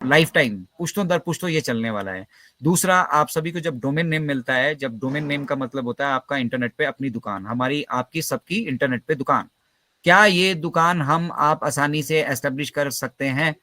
Life time, पुश्तों दर पुश्तों ये चलने वाला है। दूसरा, आप सभी को जब डोमेन नेम मिलता है, जब डोमेन नेम का मतलब होता है आपका इंटरनेट पे अपनी दुकान, हमारी आपकी सबकी इंटरनेट पे दुकान। क्या ये दुकान हम आप आसानी से एस्टेब्लिश कर सकते हैं?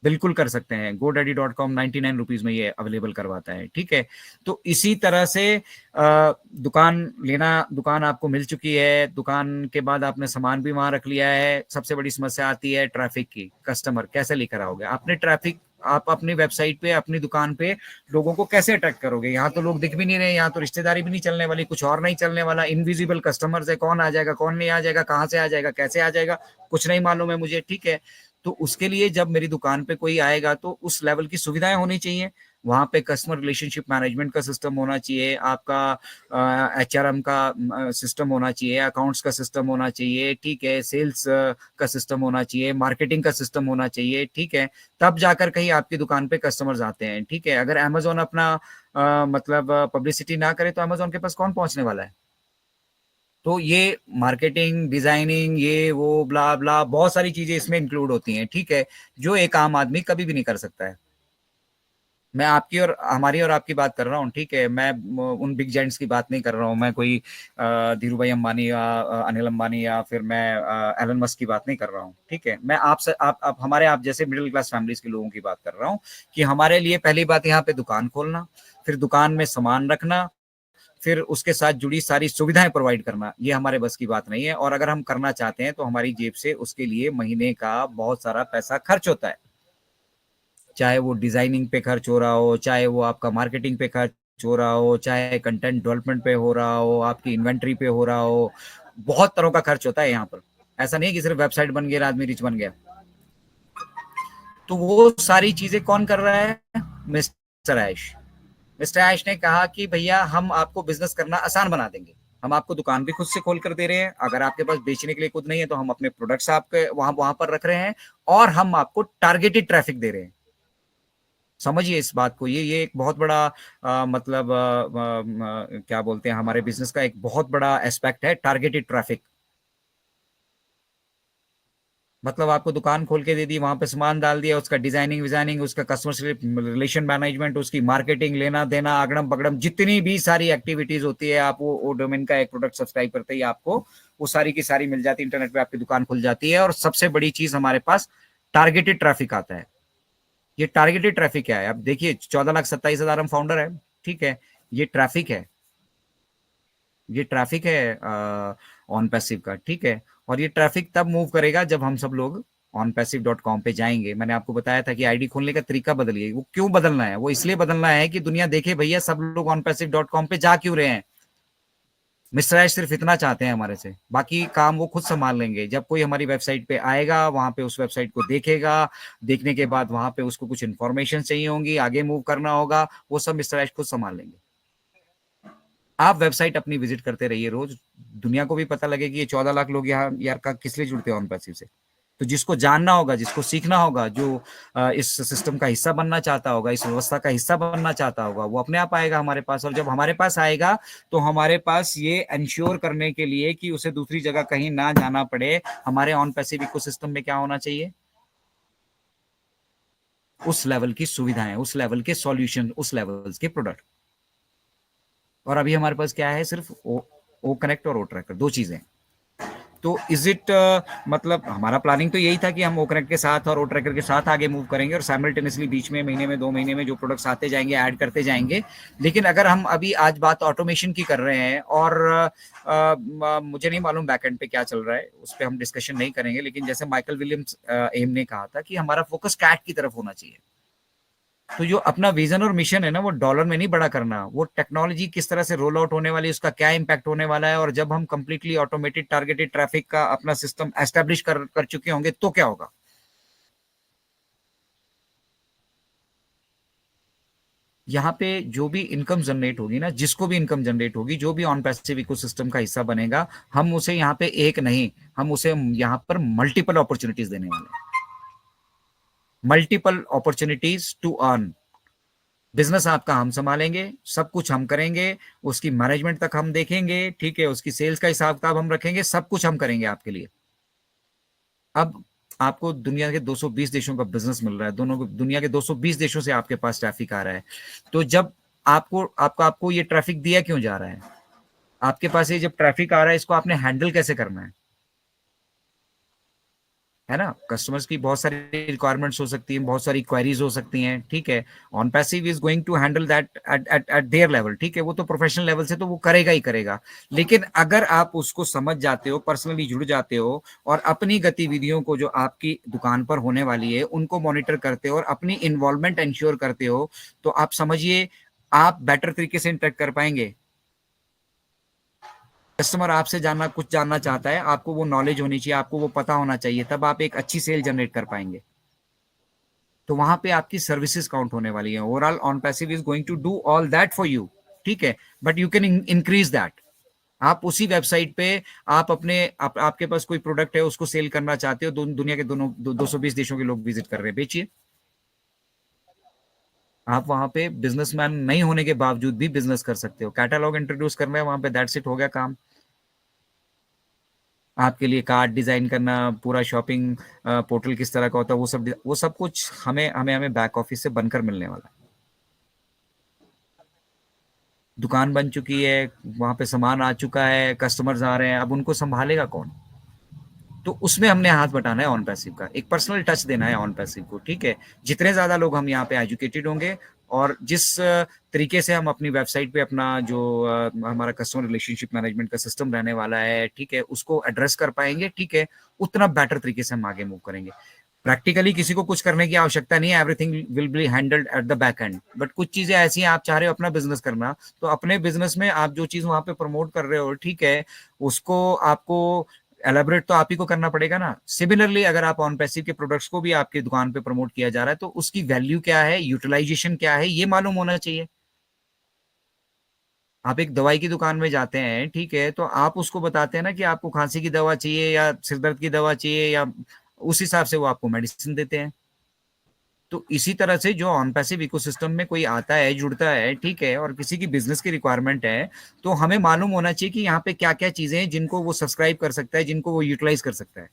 बिल्कुल कर सकते हैं। GoDaddy.com 99 रुपीज में ये अवेलेबल करवाता है, ठीक है। तो इसी तरह से दुकान लेना, दुकान आपको मिल चुकी है, दुकान के बाद आपने सामान भी वहां रख लिया है। सबसे बड़ी समस्या आती है ट्रैफिक की। कस्टमर कैसे लेकर आओगे? आपने ट्रैफिक, आप अपनी वेबसाइट पे, अपनी दुकान पे लोगों को कैसे अट्रैक्ट करोगे? यहाँ तो लोग दिख भी नहीं रहे, यहाँ तो रिश्तेदारी भी नहीं चलने वाली, कुछ और नहीं चलने वाला, इनविजिबल कस्टमर्स है, कौन आ जाएगा कौन नहीं आ जाएगा, कहाँ से आ जाएगा कैसे आ जाएगा, कुछ नहीं मालूम है मुझे, ठीक है। तो उसके लिए जब मेरी दुकान पे कोई आएगा तो उस लेवल की सुविधाएं होनी चाहिए। वहां पे कस्टमर रिलेशनशिप मैनेजमेंट का सिस्टम होना चाहिए, आपका एचआरएम का सिस्टम होना चाहिए, अकाउंट्स का सिस्टम होना चाहिए, ठीक है, सेल्स का सिस्टम होना चाहिए, मार्केटिंग का सिस्टम होना चाहिए, ठीक है। तब जाकर कहीं आपकी दुकान पे कस्टमर्स आते हैं, ठीक है। अगर अमेजोन अपना मतलब पब्लिसिटी ना करे तो अमेजोन के पास कौन पहुंचने वाला है? तो ये मार्केटिंग, डिजाइनिंग, ये वो ब्ला ब्ला बहुत सारी चीजें इसमें इंक्लूड होती हैं, ठीक है, जो एक आम आदमी कभी भी नहीं कर सकता है। मैं आपकी और हमारी और आपकी बात कर रहा हूँ, ठीक है। मैं उन बिग जाइंट्स की बात नहीं कर रहा हूँ। मैं कोई धीरू भाई अंबानी या अनिल अंबानी या फिर मैं एलन मस्क की बात नहीं कर रहा हूँ, ठीक है। मैं आपसे आप हमारे आप जैसे मिडिल क्लास फैमिलीज के लोगों की बात कर रहा हूँ कि हमारे लिए पहली बात यहाँ पे दुकान खोलना, फिर दुकान में सामान रखना, फिर उसके साथ जुड़ी सारी सुविधाएं प्रोवाइड करना, ये हमारे बस की बात नहीं है। और अगर हम करना चाहते हैं तो हमारी जेब से उसके लिए महीने का बहुत सारा पैसा खर्च होता है। चाहे वो डिजाइनिंग पे खर्च हो रहा हो, चाहे वो आपका मार्केटिंग पे खर्च हो रहा हो, चाहे कंटेंट डेवलपमेंट पे हो रहा हो, आपकी इन्वेंट्री पे हो रहा हो, बहुत तरह का खर्च होता है यहाँ पर। ऐसा नहीं है कि सिर्फ वेबसाइट बन गया आदमी रिच बन गया। तो वो सारी चीजें कौन कर रहा है? मिस्टर ऐश। मिस्टर ऐश ने कहा कि भैया हम आपको बिजनेस करना आसान बना देंगे, हम आपको दुकान भी खुद से खोल कर दे रहे हैं, अगर आपके पास बेचने के लिए खुद नहीं है तो हम अपने प्रोडक्ट्स आपके वहां वहां पर रख रहे हैं, और हम आपको टारगेटेड ट्रैफिक दे रहे हैं। समझिए इस बात को, ये एक बहुत बड़ा मतलब क्या बोलते हैं, हमारे बिजनेस का एक बहुत बड़ा एस्पेक्ट है टारगेटेड ट्रैफिक। मतलब आपको दुकान खोल के दे दी, वहां पे सामान डाल दिया, उसका डिजाइनिंग विजाइनिंग, उसका कस्टमर रिलेशन मैनेजमेंट, उसकी मार्केटिंग, लेना देना, अगड़म बगड़म, जितनी भी सारी एक्टिविटीज होती है, आप वो डोमेन का एक प्रोडक्ट सब्सक्राइब करते ही आपको वो सारी की सारी मिल जाती है, इंटरनेट पे आपकी दुकान खुल जाती है। और सबसे बड़ी चीज हमारे पास टारगेटेड ट्रैफिक आता है। ये टारगेटेड ट्रैफिक क्या है? अब देखिए, 14,27,000 हम फाउंडर है, ठीक है। ये ट्रैफिक है, ये ट्रैफिक है ऑन पैसिव का, ठीक है। और ये ट्रैफिक तब मूव करेगा जब हम सब लोग onpassive.com पे जाएंगे। मैंने आपको बताया था कि आईडी खोलने का तरीका बदल गया। वो क्यों बदलना है? वो इसलिए बदलना है कि दुनिया देखे भैया सब लोग onpassive.com पे जा क्यों रहे हैं। मिस्टर ऐश सिर्फ इतना चाहते हैं हमारे से, बाकी काम वो खुद संभाल लेंगे। जब कोई हमारी वेबसाइट पे आएगा, वहां पे उस वेबसाइट को देखेगा, देखने के बाद वहां पे उसको कुछ इन्फॉर्मेशन चाहिए होंगी, आगे मूव करना होगा, वो सब मिस्टर ऐश खुद संभाल लेंगे। आप वेबसाइट अपनी विजिट करते रहिए रोज, दुनिया को भी पता लगे कि ये 14 लाख लोग यहाँ यार का किस लिए जुड़ते हैं ऑन पैसिव से। तो जिसको जानना होगा, जिसको सीखना होगा, जो इस सिस्टम का हिस्सा बनना चाहता होगा, इस व्यवस्था का हिस्सा बनना चाहता होगा, वो अपने आप आएगा हमारे पास। और जब हमारे पास आएगा तो हमारे पास ये इंश्योर करने के लिए कि उसे दूसरी जगह कहीं ना जाना पड़े, हमारे ऑन पैसिव इकोसिस्टम में क्या होना चाहिए? उस लेवल की सुविधाएं, उस लेवल के सॉल्यूशन, उस लेवल के प्रोडक्ट। और अभी हमारे पास क्या है? सिर्फ ओ कनेक्ट और ओ ट्रैकर, दो चीजें। तो इज इट मतलब हमारा प्लानिंग तो यही था कि हम ओ कनेक्ट के साथ और ओ ट्रैकर के साथ आगे मूव करेंगे और साइमल्टेनियसली बीच में महीने में 2 महीने में जो प्रोडक्ट्स आते जाएंगे ऐड करते जाएंगे। लेकिन अगर हम अभी आज बात ऑटोमेशन की कर रहे हैं, और मुझे नहीं मालूम बैकएंड पे क्या चल रहा है, उस पर हम डिस्कशन नहीं करेंगे, लेकिन जैसे माइकल विलियम्स एम ने कहा था कि हमारा फोकस कैट की तरफ होना चाहिए। तो जो अपना विजन और मिशन है ना, वो डॉलर में नहीं बड़ा करना, वो टेक्नोलॉजी किस तरह से रोल आउट होने वाली है, उसका क्या इम्पैक्ट होने वाला है, और जब हम कंप्लीटली ऑटोमेटेड टारगेटेड ट्रैफिक का अपना सिस्टम एस्टेब्लिश कर चुके होंगे तो क्या होगा। यहाँ पे जो भी इनकम जनरेट होगी ना, जिसको भी इनकम जनरेट होगी, जो भी ऑन पैसिव इकोसिस्टम का हिस्सा बनेगा, हम उसे यहाँ पे एक नहीं, हम उसे यहाँ पर मल्टीपल अपॉर्चुनिटीज देने वाले हैं। Multiple opportunities to earn. Business आपका हम संभालेंगे, सब कुछ हम करेंगे, उसकी मैनेजमेंट तक हम देखेंगे, ठीक है, उसकी सेल्स का हिसाब किताब हम रखेंगे, सब कुछ हम करेंगे आपके लिए। अब आपको दुनिया के 220 देशों का बिजनेस मिल रहा है, दोनों दुनिया के 220 देशों से आपके पास ट्रैफिक आ रहा है। तो जब आपको ये ट्रैफिक दिया क्यों जा रहा है? आपके पास ये जब ट्रैफिक आ रहा है, इसको आपने हैंडल कैसे करना है ना? कस्टमर्स की बहुत सारी रिक्वायरमेंट्स हो सकती हैं, बहुत सारी क्वेरीज हो सकती हैं, ठीक है। OnPassive is going to handle that at their level, ठीक है। वो तो प्रोफेशनल लेवल से तो वो करेगा ही करेगा। लेकिन अगर आप उसको समझ जाते हो, पर्सनली जुड़ जाते हो, और अपनी गतिविधियों को जो आपकी दुकान पर होने वाली है उनको मॉनिटर करते हो और अपनी इन्वॉल्वमेंट इंश्योर करते हो, तो आप समझिए आप बेटर तरीके से इंटरेक्ट कर पाएंगे। कस्टमर आपसे कुछ जानना चाहता है, आपको वो नॉलेज होनी चाहिए, आपको वो पता होना चाहिए, तब आप एक अच्छी सेल जनरेट कर पाएंगे। तो वहां पे आपकी सर्विसेज काउंट होने वाली है। Overall OnPassive is going to do all that for you, ठीक है। But you can increase that. आप उसी वेबसाइट पे आप आपके पास कोई प्रोडक्ट है, उसको सेल करना चाहते हो, दुनिया के दोनों 220 देशों के लोग विजिट कर रहे हैं, बेचिए। आप वहां पे बिजनेसमैन नहीं होने के बावजूद भी बिजनेस कर सकते हो। कैटलॉग इंट्रोड्यूस करना है वहां पे, दैट्स इट, हो गया काम। आपके लिए कार्ड डिजाइन करना, पूरा शॉपिंग पोर्टल किस तरह का होता है, वो सब कुछ हमें हमें हमें बैक ऑफिस से बनकर मिलने वाला है। दुकान बन चुकी है, वहां पे सामान आ चुका है, कस्टमर्स आ रहे हैं, अब उनको संभालेगा कौन? तो उसमें हमने हाथ बटाना है ऑन पैसिव का, एक पर्सनल टच देना है ऑन पैसिव को, ठीक है। जितने ज्यादा लोग हम यहाँ पे एजुकेटेड होंगे, और जिस तरीके से हम अपनी वेबसाइट पे अपना जो हमारा कस्टमर रिलेशनशिप मैनेजमेंट का सिस्टम रहने वाला है, ठीक है, उसको एड्रेस कर पाएंगे, ठीक है, उतना बेटर तरीके से हम आगे मूव करेंगे। प्रैक्टिकली किसी को कुछ करने की आवश्यकता नहीं है, everything will be handled at the back and. But कुछ चीजें ऐसी हैं, आप चाह रहे हो अपना बिजनेस करना, तो अपने बिजनेस में आप जो चीज वहां पे प्रमोट कर रहे हो, ठीक है, उसको आपको एलेबरेट तो आप ही को करना पड़ेगा ना। सिमिलरली अगर आप ऑन पैसिव के प्रोडक्ट्स को भी आपकी दुकान पे प्रमोट किया जा रहा है, तो उसकी वैल्यू क्या है, यूटिलाइजेशन क्या है, ये मालूम होना चाहिए। आप एक दवाई की दुकान में जाते हैं, ठीक है, तो आप उसको बताते हैं ना कि आपको खांसी की दवा चाहिए या सिरदर्द की दवा चाहिए, या उस हिसाब से वो आपको मेडिसिन देते हैं। तो इसी तरह से जो ऑन पैसिव इकोसिस्टम में कोई आता है, जुड़ता है, ठीक है, और किसी की बिजनेस की रिक्वायरमेंट है, तो हमें मालूम होना चाहिए कि यहाँ पे क्या क्या चीजें हैं जिनको वो सब्सक्राइब कर सकता है, जिनको वो यूटिलाइज कर सकता है।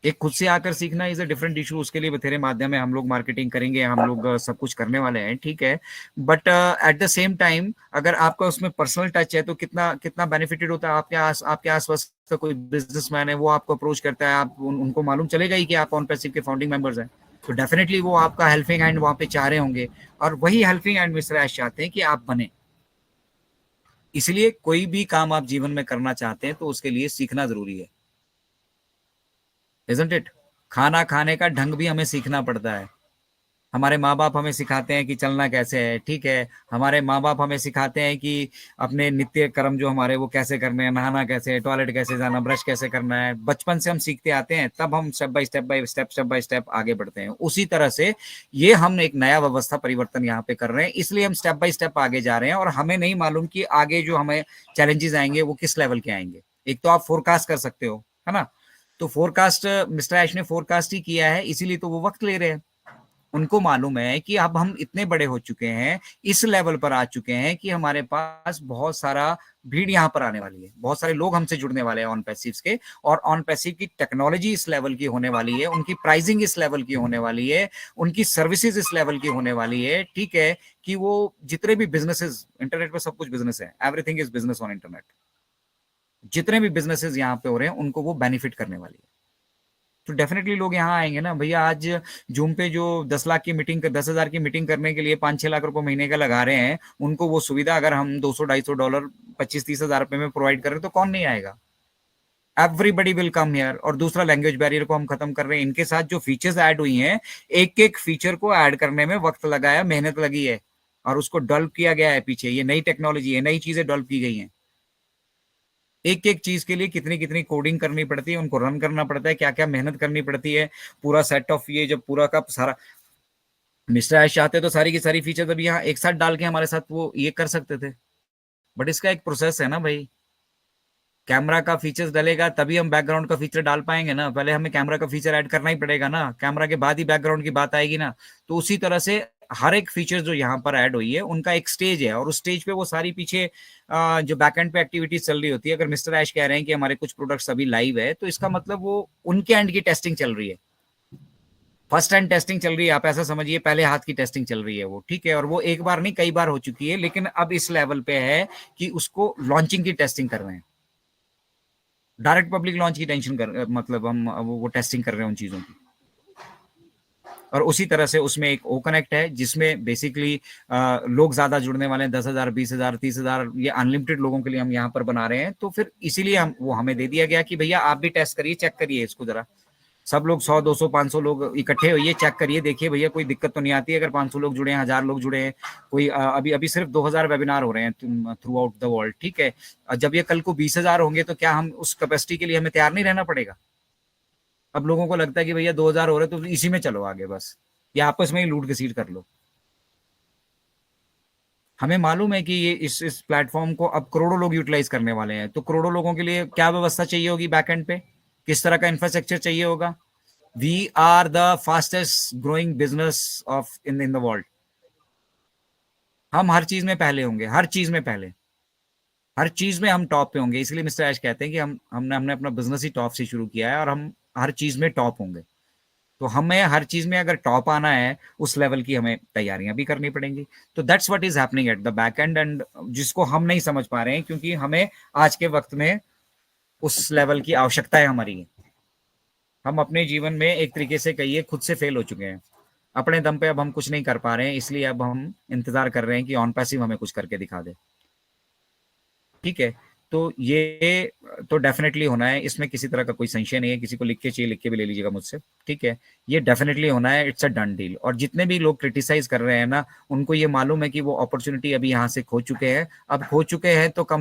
एक खुद से आकर सीखना इज अ डिफरेंट इशू, उसके लिए बथेरे माध्यम है, हम लोग मार्केटिंग करेंगे, हम लोग सब कुछ करने वाले हैं, ठीक है। But at the same time अगर आपका उसमें पर्सनल टच है, तो कितना कितना बेनिफिटेड होता है। आपके आसपास का कोई बिजनेसमैन है, वो आपको अप्रोच करता है, उनको मालूम चलेगा ही कि आप ऑन पैसिव के फाउंडिंग मेंबर्स हैं, तो डेफिनेटली वो आपका हेल्पिंग हैंड वहां पे चाह रहे होंगे, और वही हेल्पिंग हैंड मिस्टर ऐश चाहते हैं कि आप बने। इसलिए कोई भी काम आप जीवन में करना चाहते हैं, तो उसके लिए सीखना जरूरी है, इजंट इट? खाना खाने का ढंग भी हमें सीखना पड़ता है। हमारे माँ बाप हमें सिखाते हैं कि चलना कैसे है, ठीक है। हमारे माँ बाप हमें सिखाते हैं कि अपने नित्य कर्म जो हमारे वो कैसे करने हैं, नहाना कैसे है, टॉयलेट कैसे जाना, ब्रश कैसे करना है, बचपन से हम सीखते आते हैं, तब हम स्टेप बाय स्टेप आगे बढ़ते हैं। उसी तरह से ये हम एक नया व्यवस्था परिवर्तन यहाँ पे कर रहे हैं, इसलिए हम स्टेप बाय स्टेप आगे जा रहे हैं, और हमें नहीं मालूम कि आगे जो हमें चैलेंजेस आएंगे वो किस लेवल के आएंगे। एक तो आप फोरकास्ट कर सकते हो, है ना? तो फोरकास्ट मिस्टर ऐश ने फोरकास्ट ही किया है, इसीलिए तो वो वक्त ले रहे हैं। उनको मालूम है कि अब हम इतने बड़े हो चुके हैं, इस लेवल पर आ चुके हैं कि हमारे पास बहुत सारा भीड़ यहाँ पर आने वाली है, बहुत सारे लोग हमसे जुड़ने वाले हैं ऑन पैसिव के, और ऑन पैसिव की टेक्नोलॉजी इस लेवल की होने वाली है, उनकी प्राइसिंग इस लेवल की होने वाली है, उनकी सर्विसेज इस लेवल की होने वाली है, ठीक है, कि वो जितने भी बिजनेसेस, इंटरनेट पर सब कुछ बिजनेस है, everything is business on internet. जितने भी बिजनेसेस यहाँ पे हो रहे हैं उनको वो बेनिफिट करने वाली है। तो डेफिनेटली लोग यहाँ आएंगे ना भैया। आज जूम पे जो 10 लाख की मीटिंग, 10,000 की मीटिंग करने के लिए 5-6 लाख रुपए महीने का लगा रहे हैं, उनको वो सुविधा अगर हम 200-250 डॉलर 25-30 हज़ार रुपए में प्रोवाइड करें, तो कौन नहीं आएगा? Everybody will come here. और दूसरा, लैंग्वेज बैरियर को हम खत्म कर रहे हैं। इनके साथ जो फीचर्स ऐड हुई हैं, एक एक फीचर को ऐड करने में वक्त लगाया, मेहनत लगी है, और उसको डेवलप किया गया है पीछे। ये नई टेक्नोलॉजी है, नई चीजें डेवलप की गई हैं। एक एक चीज के लिए कितनी कितनी कोडिंग करनी पड़ती है, उनको रन करना पड़ता है, क्या क्या मेहनत करनी पड़ती है, पूरा सेट ऑफ ये जब पूरा का सारा मिस्टर ऐश चाहते तो सारी की सारी फीचर अभी यहाँ एक साथ डाल के हमारे साथ वो ये कर सकते थे। बट इसका एक प्रोसेस है ना भाई। कैमरा का फीचर्स डलेगा तभी हम बैकग्राउंड का फीचर डाल पाएंगे ना, पहले हमें कैमरा का फीचर ऐड करना ही पड़ेगा ना, कैमरा के बाद ही बैकग्राउंड की बात आएगी ना। तो उसी तरह से हर एक फीचर जो यहाँ पर ऐड हुई है उनका एक स्टेज है, और उस स्टेज पे वो सारी पीछे जो बैकएंड पे एक्टिविटीज चल रही होती है। अगर मिस्टर ऐश कह रहे हैं कि हमारे कुछ प्रोडक्ट्स अभी लाइव है, तो इसका मतलब वो उनके एंड की टेस्टिंग चल रही है, फर्स्ट हैंड टेस्टिंग चल रही है, आप ऐसा समझिए, पहले हाथ की टेस्टिंग चल रही है वो, ठीक है। और वो एक बार नहीं कई बार हो चुकी है, लेकिन अब इस लेवल पे है कि उसको लॉन्चिंग की टेस्टिंग कर रहे हैं, डायरेक्ट पब्लिक लॉन्च की टेंशन कर, मतलब हम वो टेस्टिंग कर रहे हैं उन चीजों की। और उसी तरह से उसमें एक ओ कनेक्ट है जिसमें बेसिकली लोग ज्यादा जुड़ने वाले हैं, 10,000 20,000 30,000, ये अनलिमिटेड लोगों के लिए हम यहाँ पर बना रहे हैं। तो फिर इसीलिए हम वो हमें दे दिया गया कि भैया आप भी टेस्ट करिए, चेक करिए इसको जरा, सब लोग 100 200 500 लोग इकट्ठे होइए, चेक करिए, देखिए भैया कोई दिक्कत तो नहीं आती है। अगर 500 लोग जुड़े हैं, 1000 लोग जुड़े हैं, कोई अभी अभी सिर्फ 2000 वेबिनार हो रहे हैं थ्रू आउट द वर्ल्ड, ठीक है। जब ये कल को 20,000 होंगे तो क्या हम उस कैपेसिटी के लिए हमें तैयार नहीं रहना पड़ेगा? अब लोगों को लगता है कि भैया 2000 हो रहे तो इसी में चलो आगे, बस या आपस में ही लूट घसीट कर लो। हमें मालूम है कि ये इस प्लेटफॉर्म को अब करोड़ों लोग यूटिलाइज करने वाले हैं, तो करोड़ों लोगों के लिए क्या व्यवस्था चाहिए होगी बैकएंड पे, किस तरह का इंफ्रास्ट्रक्चर चाहिए होगा? We are the fastest growing business of in the world. हम हर चीज में पहले होंगे, हर चीज में पहले, हर चीज में हम टॉप पे होंगे। इसलिए मिस्टर ऐश कहते हैं कि हमने हमने अपना बिजनेस ही टॉप से शुरू किया है, और हम हर चीज में टॉप होंगे। तो हमें हर चीज में अगर टॉप आना है, उस लेवल की हमें तैयारियां भी करनी पड़ेंगी। तो that's what is happening at the back and, and जिसको हम नहीं समझ पा रहे हैं, क्योंकि हमें आज के वक्त में उस लेवल की आवश्यकता है हमारी। हम अपने जीवन में एक तरीके से कहिए खुद से फेल हो चुके हैं, अपने दम पे अब हम कुछ नहीं कर पा रहे हैं, इसलिए अब हम इंतजार कर रहे हैं कि ऑन पैसिव हमें कुछ करके दिखा दे, ठीक है। तो ये तो डेफिनेटली होना है, इसमें किसी तरह का कोई संशय नहीं है। किसी को लिख के चाहिए, लिख के भी ले लीजिएगा मुझसे, ठीक है। ये डेफिनेटली होना है, इट्स अ डन डील। और जितने भी लोग क्रिटिसाइज कर रहे हैं ना, उनको ये मालूम है कि वो अपॉर्चुनिटी अभी यहाँ से खो चुके हैं, अब खो चुके हैं तो कम